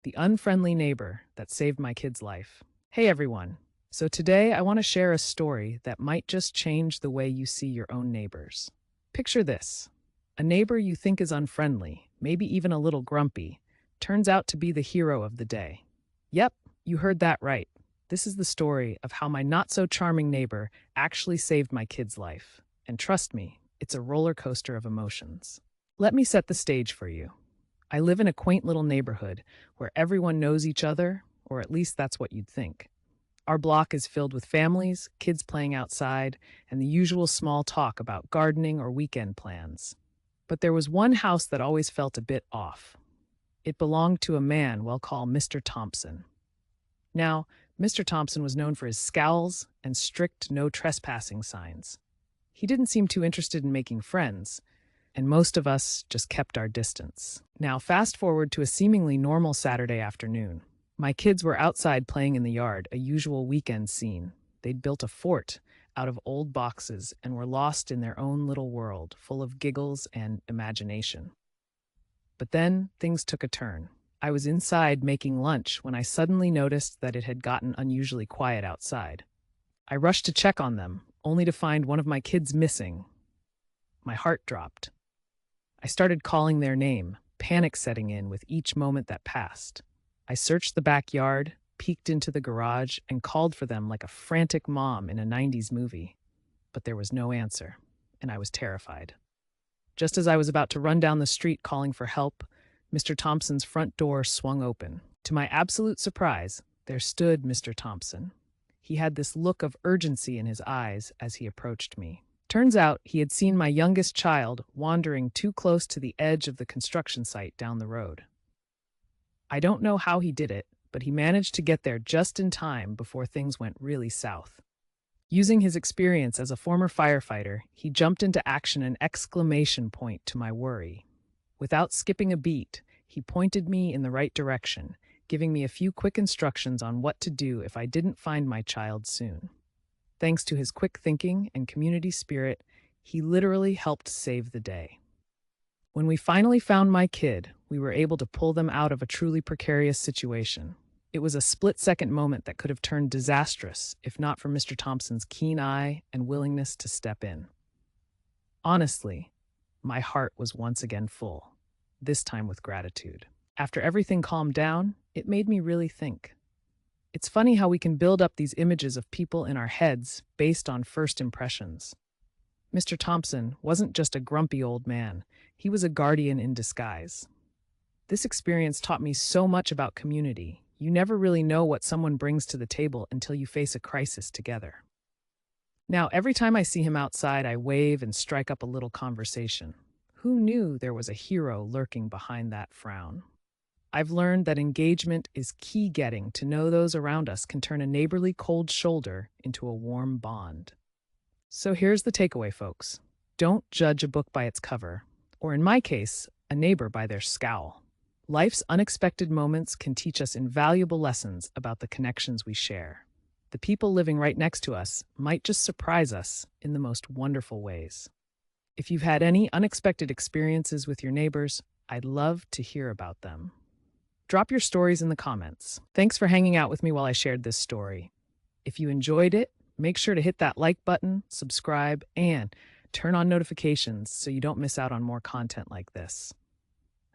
the unfriendly neighbor that saved my kid's life. Hey everyone. So today I want to share a story that might just change the way you see your own neighbors. Picture this. A neighbor you think is unfriendly, maybe even a little grumpy, turns out to be the hero of the day. Yep, you heard that right. This is the story of how my not-so-charming neighbor actually saved my kid's life. And trust me, it's a roller coaster of emotions. Let me set the stage for you. I live in a quaint little neighborhood where everyone knows each other, or at least that's what you'd think. Our block is filled with families, kids playing outside, and the usual small talk about gardening or weekend plans. But there was one house that always felt a bit off. It belonged to a man we'll call Mr. Thompson. Now, Mr. Thompson was known for his scowls and strict no trespassing signs. He didn't seem too interested in making friends, and most of us just kept our distance. Now, fast forward to a seemingly normal Saturday afternoon. My kids were outside playing in the yard, a usual weekend scene. They'd built a fort out of old boxes and were lost in their own little world, full of giggles and imagination. But then things took a turn. I was inside making lunch when I suddenly noticed that it had gotten unusually quiet outside. I rushed to check on them, only to find one of my kids missing. My heart dropped. I started calling their name, panic setting in with each moment that passed. I searched the backyard, peeked into the garage, and called for them like a frantic mom in a 90s movie. But there was no answer, and I was terrified. Just as I was about to run down the street calling for help, Mr. Thompson's front door swung open. To my absolute surprise, there stood Mr. Thompson. He had this look of urgency in his eyes as he approached me. Turns out he had seen my youngest child wandering too close to the edge of the construction site down the road. I don't know how he did it, but he managed to get there just in time before things went really south. Using his experience as a former firefighter, he jumped into action, an exclamation point to my worry. Without skipping a beat, he pointed me in the right direction, giving me a few quick instructions on what to do if I didn't find my child soon. Thanks to his quick thinking and community spirit, he literally helped save the day. When we finally found my kid, we were able to pull them out of a truly precarious situation. It was a split-second moment that could have turned disastrous if not for Mr. Thompson's keen eye and willingness to step in. Honestly, my heart was once again full, this time with gratitude. After everything calmed down, it made me really think. It's funny how we can build up these images of people in our heads based on first impressions. Mr. Thompson wasn't just a grumpy old man, he was a guardian in disguise. This experience taught me so much about community. You never really know what someone brings to the table until you face a crisis together. Now, every time I see him outside, I wave and strike up a little conversation. Who knew there was a hero lurking behind that frown? I've learned that engagement is key. Getting to know those around us can turn a neighborly cold shoulder into a warm bond. So here's the takeaway, folks. Don't judge a book by its cover, or in my case, a neighbor by their scowl. Life's unexpected moments can teach us invaluable lessons about the connections we share. The people living right next to us might just surprise us in the most wonderful ways. If you've had any unexpected experiences with your neighbors, I'd love to hear about them. Drop your stories in the comments. Thanks for hanging out with me while I shared this story. If you enjoyed it, make sure to hit that like button, subscribe, and turn on notifications so you don't miss out on more content like this.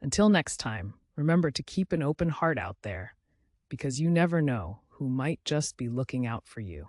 Until next time, remember to keep an open heart out there, because you never know who might just be looking out for you.